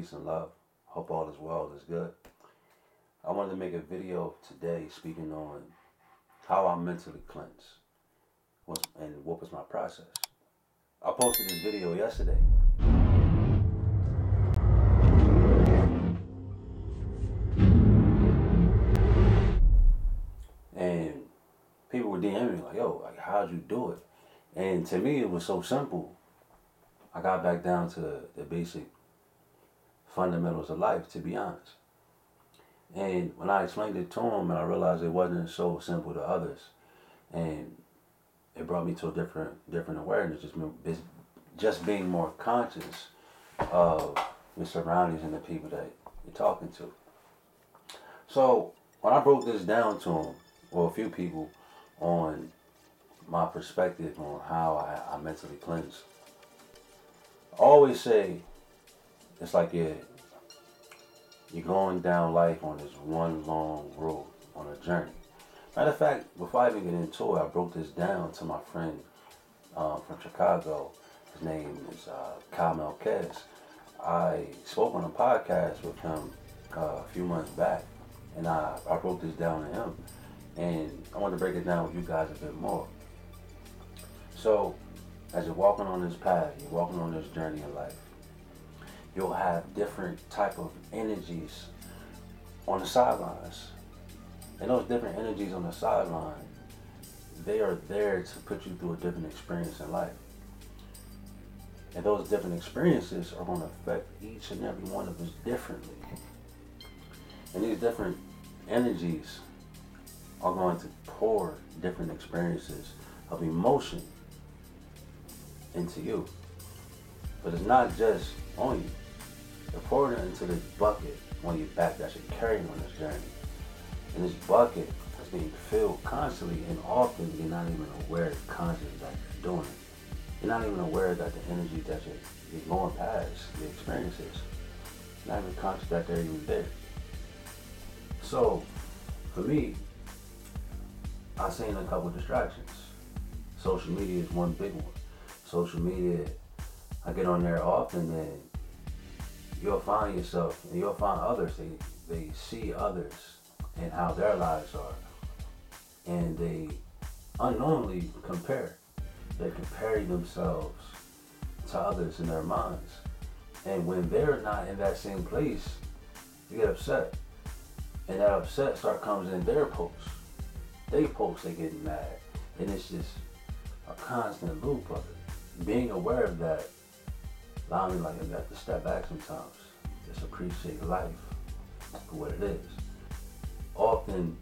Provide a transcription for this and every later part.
peace and love. Hope all is well, is good. I wanted to make a video today speaking on how I mentally cleanse and what was my process. I posted this video yesterday. And people were DMing me like, yo, like, how'd you do it? And to me, it was so simple. I got back down to the basic fundamentals of life, to be honest. And when I explained it to him, and I realized it wasn't so simple to others, and it brought me to a different awareness, just being more conscious of your surroundings and the people that you're talking to. So when I broke this down to him, or a few people, on my perspective on how I mentally cleanse, I always say it's like you're going down life on this one long road, on a journey. Matter of fact, before I even get into it, I broke this down to my friend from Chicago. His name is Kyle Melquez. I spoke on a podcast with him a few months back, and I broke this down to him. And I want to break it down with you guys a bit more. So, as you're walking on this path, you're walking on this journey in life, you'll have different type of energies on the sidelines. And those different energies on the sideline, they are there to put you through a different experience in life. And those different experiences are going to affect each and every one of us differently. And these different energies are going to pour different experiences of emotion into you. But it's not just on you. They're pouring it into this bucket on your back that you're carrying on this journey. And this bucket is being filled constantly, and often you're not even aware consciously that you're doing it. You're not even aware that the energy that you're going past, the experiences, you're not even conscious that they're even there. So, for me, I've seen a couple distractions. Social media is one big one. Social media, I get on there often, and you'll find yourself, and you'll find others, they see others and how their lives are, and they unknowingly compare. They're comparing themselves to others in their minds. And when they're not in that same place, you get upset. And that upset comes in their posts. They post, they get mad. And it's just a constant loop of it. Being aware of that, allow me, like, I have to step back sometimes. Just appreciate life for what it is. Often,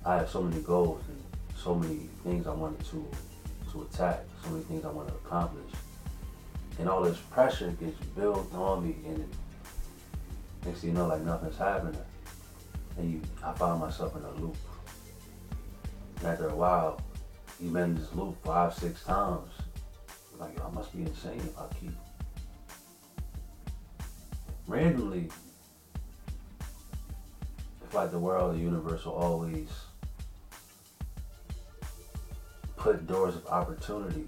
I have so many goals and so many things I wanted to attack, so many things I want to accomplish. And all this pressure gets built on me, and next thing you know, like, nothing's happening. And I find myself in a loop. And after a while, you've been in this loop 5-6 times. You're like, yo, I must be insane if I keep. Randomly, it's like the world, the universe will always put doors of opportunity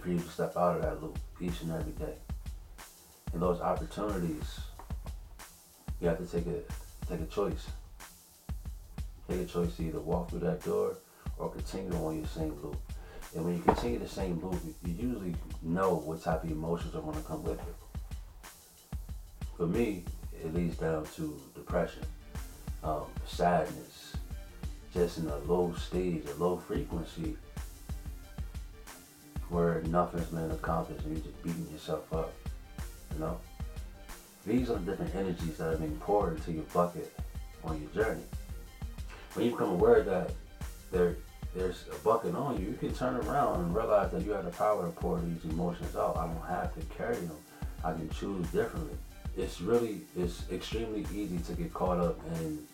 for you to step out of that loop each and every day. And those opportunities, you have to take a choice. Take a choice to either walk through that door or continue on your same loop. And when you continue the same loop, you usually know what type of emotions are going to come with it. For me, it leads down to depression, sadness, just in a low stage, a low frequency, where nothing's been accomplished and you're just beating yourself up, you know? These are the different energies that are being poured into your bucket on your journey. When you become aware that there's a bucket on you, you can turn around and realize that you have the power to pour these emotions out. I don't have to carry them. I can choose differently. It's extremely easy to get caught up in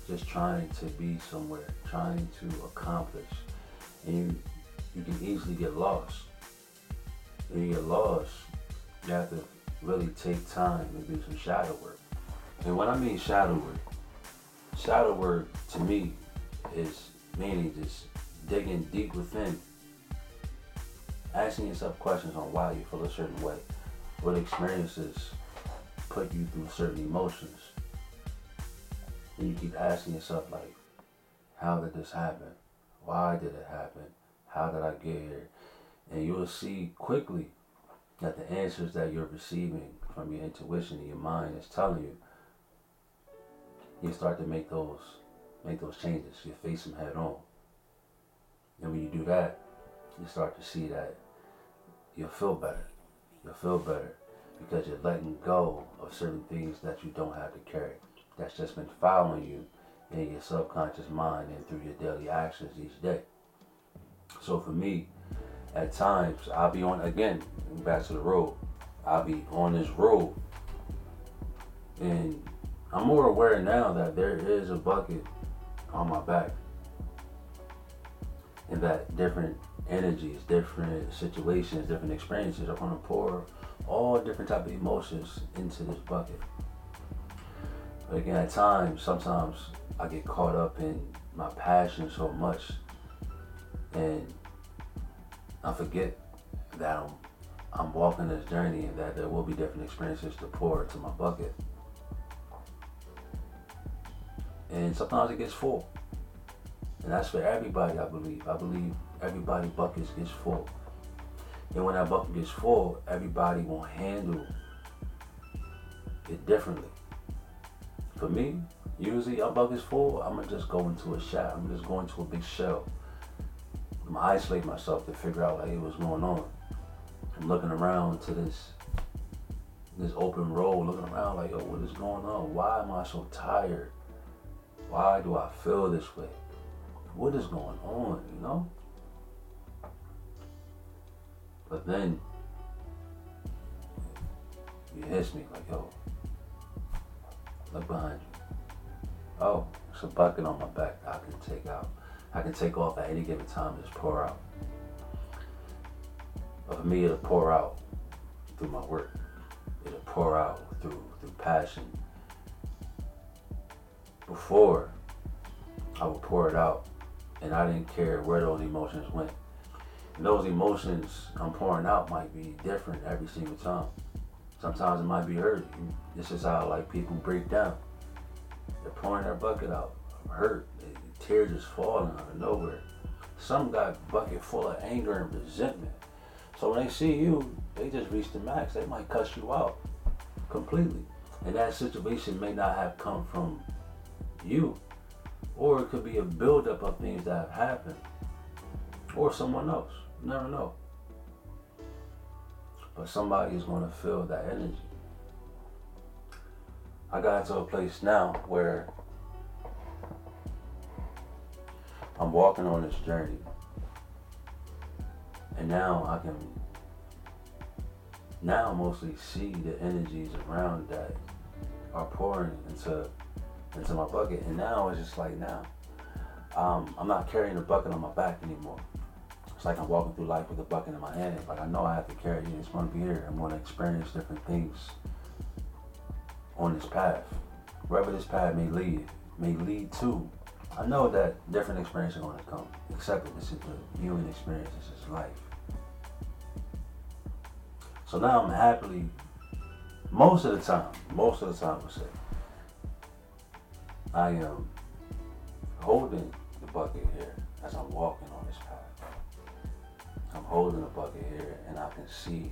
just trying to be somewhere, trying to accomplish. And you can easily get lost. When you get lost, you have to really take time and do some shadow work. And when I mean shadow work to me is meaning just digging deep within, asking yourself questions on why you feel a certain way, what experiences put you through certain emotions. And you keep asking yourself, like, how did this happen? Why did it happen? How did I get here? And you'll see quickly that the answers that you're receiving from your intuition and your mind is telling you, you start to make those changes. You face them head on. And when you do that, you start to see that you'll feel better. You'll feel better because you're letting go of certain things that you don't have to carry. That's just been following you in your subconscious mind and through your daily actions each day. So for me, at times, I'll be on, again, back to the road. I'll be on this road and I'm more aware now that there is a bucket on my back and that different energies, different situations, different experiences are going to pour all different type of emotions into this bucket. But again, at times, sometimes I get caught up in my passion so much and I forget that I'm walking this journey and that there will be different experiences to pour into my bucket. And sometimes it gets full. And that's for everybody, I believe. I believe everybody's bucket gets full. And when that bucket gets full, everybody will handle it differently. For me, usually our bucket's full, I'm going to just go into a shell. I'm just going into a big shell. I'm going to isolate myself to figure out, hey, what's going on. I'm looking around to this open road, looking around like, yo, what is going on? Why am I so tired? Why do I feel this way? What is going on, you know? But then, it hits me like, yo, look behind you. Oh, it's a bucket on my back that I can take out. I can take off at any given time and just pour out. But for me, it'll pour out through my work. It'll pour out through passion. Before, I would pour it out and I didn't care where those emotions went. And those emotions I'm pouring out might be different every single time. Sometimes it might be hurt. This is how like people break down. They're pouring their bucket out. I'm hurt. The tears just falling out of nowhere. Some got a bucket full of anger and resentment. So when they see you, they just reach the max. They might cuss you out completely. And that situation may not have come from you. Or it could be a buildup of things that have happened. Or someone else. You never know. But somebody is going to feel that energy. I got to a place now where I'm walking on this journey. And now I can mostly see the energies around that are pouring into my bucket. And now it's just like I'm not carrying the bucket on my back anymore. It's like I'm walking through life with a bucket in my hand. Like I know I have to carry it. It's going to be here. I'm going to experience different things on this path. Wherever this path may lead to. I know that different experiences are going to come. Accept it. This is the human experience. This is life. So now I'm happily, most of the time I say, I am holding the bucket here as I'm walking on this path. I'm holding the bucket here and I can see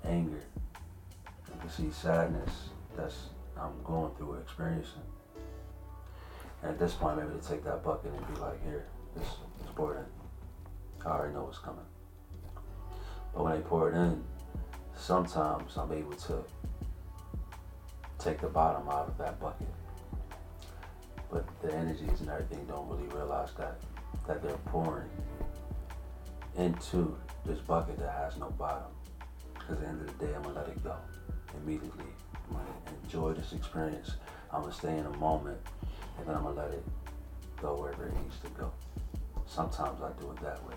anger. I can see sadness I'm going through or experiencing. And at this point, maybe to take that bucket and be like, here, this pour it in. I already know what's coming. But when I pour it in, sometimes I'm able to take the bottom out of that bucket. But the energies and everything don't really realize that they're pouring into this bucket that has no bottom. Because at the end of the day, I'm going to let it go immediately. I'm going to enjoy this experience. I'm going to stay in a moment, and then I'm going to let it go wherever it needs to go. Sometimes I do it that way.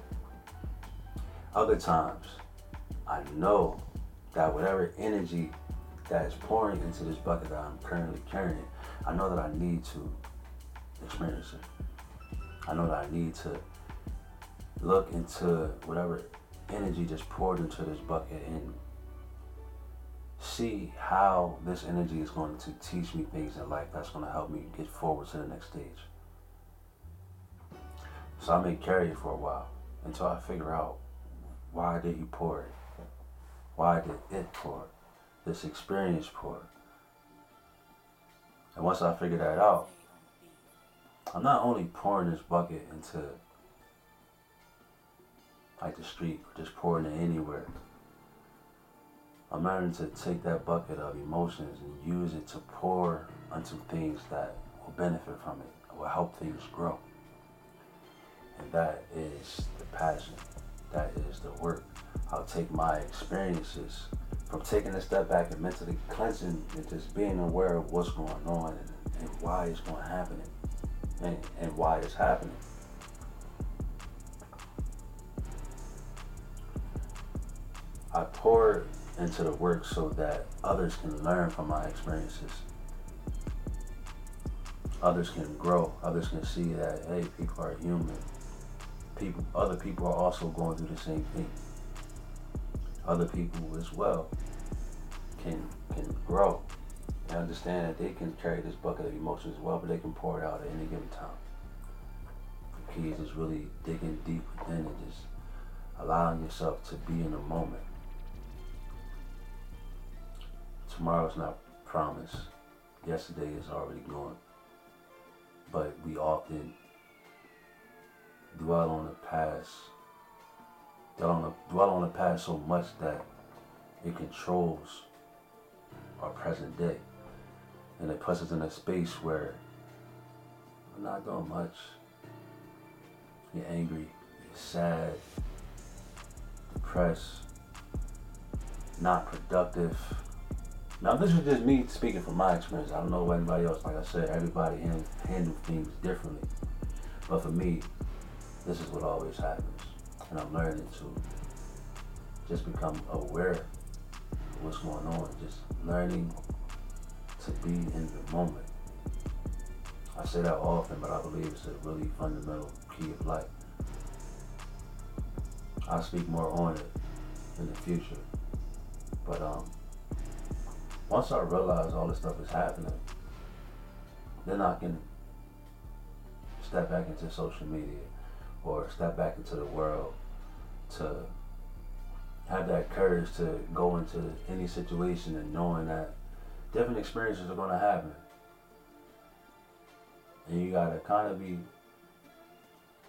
Other times, I know that whatever energy that is pouring into this bucket that I'm currently carrying, I know that I need to experience it. I know that I need to look into whatever energy just poured into this bucket and see how this energy is going to teach me things in life that's going to help me get forward to the next stage. So I may carry it for a while until I figure out, why did he pour it? Why did it pour? This experience pour? And once I figure that out, I'm not only pouring this bucket into like the street or just pouring it anywhere. I'm learning to take that bucket of emotions and use it to pour onto things that will benefit from it, will help things grow. And that is the passion. That is the work. I'll take my experiences from taking a step back and mentally cleansing and just being aware of what's going on and why it's going to happen and why it's happening. I pour into the work so that others can learn from my experiences. Others can grow. Others can see that, hey, people are human. Other people are also going through the same thing. Other people as well can grow and understand that they can carry this bucket of emotions as well, but they can pour it out at any given time. The key is just really digging deep within and just allowing yourself to be in the moment. Tomorrow's not promised. Yesterday is already gone. But we often dwell on the past so much that it controls our present day. And it puts us in a space where we're not doing much. You're angry, you're sad, depressed, not productive. Now this is just me speaking from my experience. I don't know what anybody else, like I said, everybody handles things differently. But for me, this is what always happens. And I'm learning to just become aware of what's going on. Just learning to be in the moment. I say that often, but I believe it's a really fundamental key of life. I'll speak more on it in the future. But once I realize all this stuff is happening, then I can step back into social media or step back into the world to have that courage to go into any situation and knowing that different experiences are going to happen. And you got to kind of be,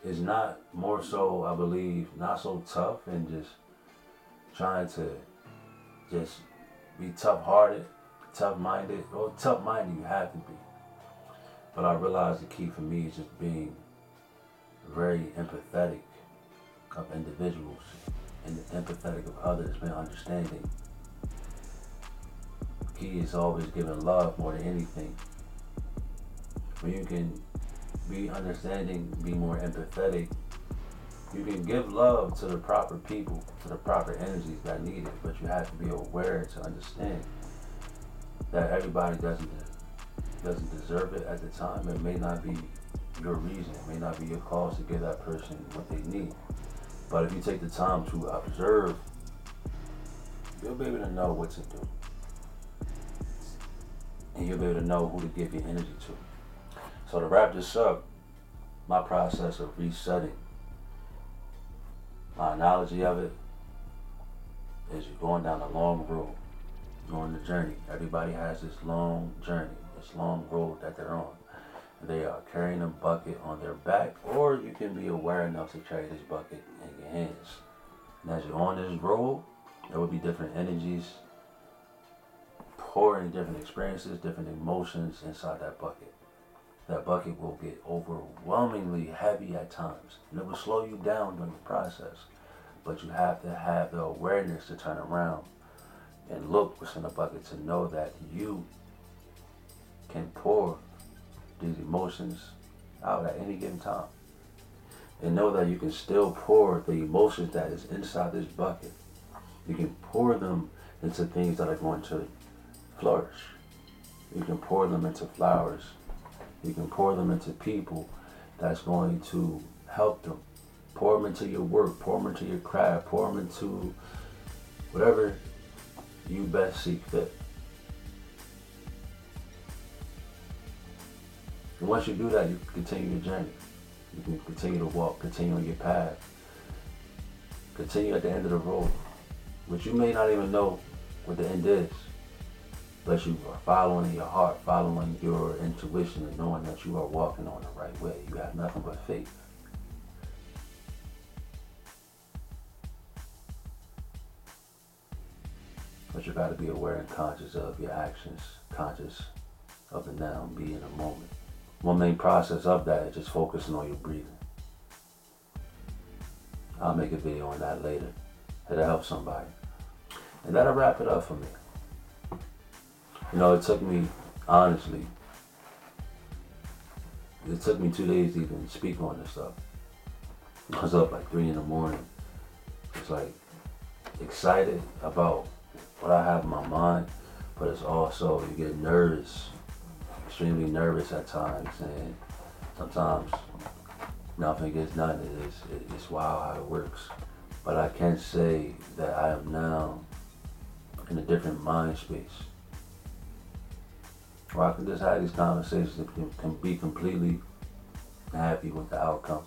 it's not more so, I believe, not so tough and just trying to just be tough-hearted, tough-minded. Well, tough-minded you have to be. But I realize the key for me is just being very empathetic of individuals and empathetic of others, being understanding. The key is always giving love more than anything. When you can be understanding, be more empathetic, you can give love to the proper people, to the proper energies that need it, but you have to be aware to understand that everybody doesn't deserve it at the time. It may not be your reason, it may not be your cause to give that person what they need. But if you take the time to observe, you'll be able to know what to do. And you'll be able to know who to give your energy to. So to wrap this up, my process of resetting, my analogy of it is you're going down a long road, you're on the journey. Everybody has this long journey, this long road that they're on. They are carrying a bucket on their back, or you can be aware enough to carry this bucket in your hands. And as you're on this road, there will be different energies pouring different experiences, different emotions inside that bucket. That bucket will get overwhelmingly heavy at times, and it will slow you down during the process. But you have to have the awareness to turn around and look what's in the bucket to know that you can pour these emotions out at any given time. And know that you can still pour the emotions that is inside this bucket. You can pour them into things that are going to flourish. You can pour them into flowers. You can pour them into people that's going to help them. Pour them into your work, pour them into your craft, pour them into whatever you best see fit. And once you do that, you can continue your journey. You can continue to walk, continue on your path, continue at the end of the road, which you may not even know what the end is, but you are following your heart, following your intuition, and knowing that you are walking on the right way. You have nothing but faith. But you got to be aware and conscious of your actions, conscious of the now, be in the moment. One main process of that is just focusing on your breathing. I'll make a video on that later. It'll help somebody. And that'll wrap it up for me. You know, it took me, honestly, it took me 2 days to even speak on this stuff. I was up like 3 in the morning. It's like excited about what I have in my mind, but it's also, you get nervous, extremely nervous at times, and sometimes nothing gets done. It's wild how it works. But I can say that I am now in a different mind space, where I can just have these conversations and can be completely happy with the outcome.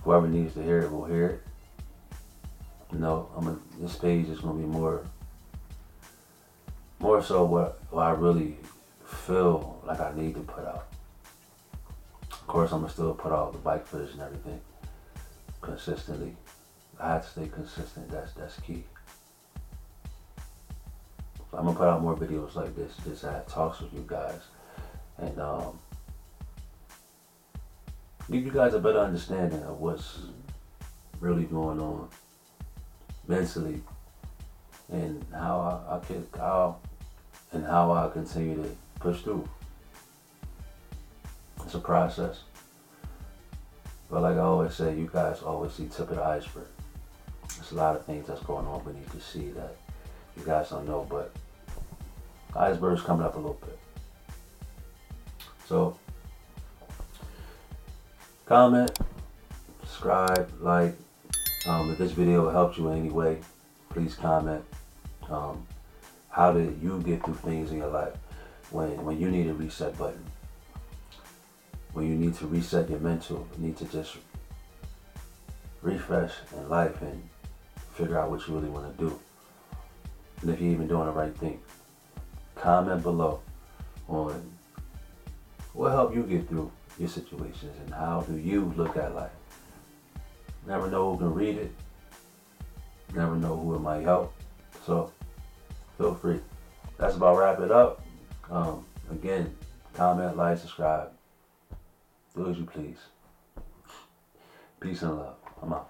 Whoever needs to hear it will hear it. You know, this page is gonna be more so what I really feel like I need to put out. Of course, I'm gonna still put out the bike footage and everything consistently. I have to stay consistent. That's key. So I'm gonna put out more videos like this. Just have talks with you guys, and give you guys a better understanding of what's really going on mentally, and how I continue to push through. It's a process. But like I always say, you guys always see tip of the iceberg. There's a lot of things that's going on beneath the sea that you guys don't know, but the iceberg's coming up a little bit. So, comment, subscribe, like. If this video helped you in any way, please comment. How did you get through things in your life when you need a reset button? When you need to reset your mental, you need to just refresh in life and figure out what you really want to do. And if you're even doing the right thing, comment below on what helped you get through your situations and how do you look at life. Never know who can read it. Never know who it might help. So feel free. That's about wrap it up. Again, comment, like, subscribe. Do as you please. Peace and love. I'm out.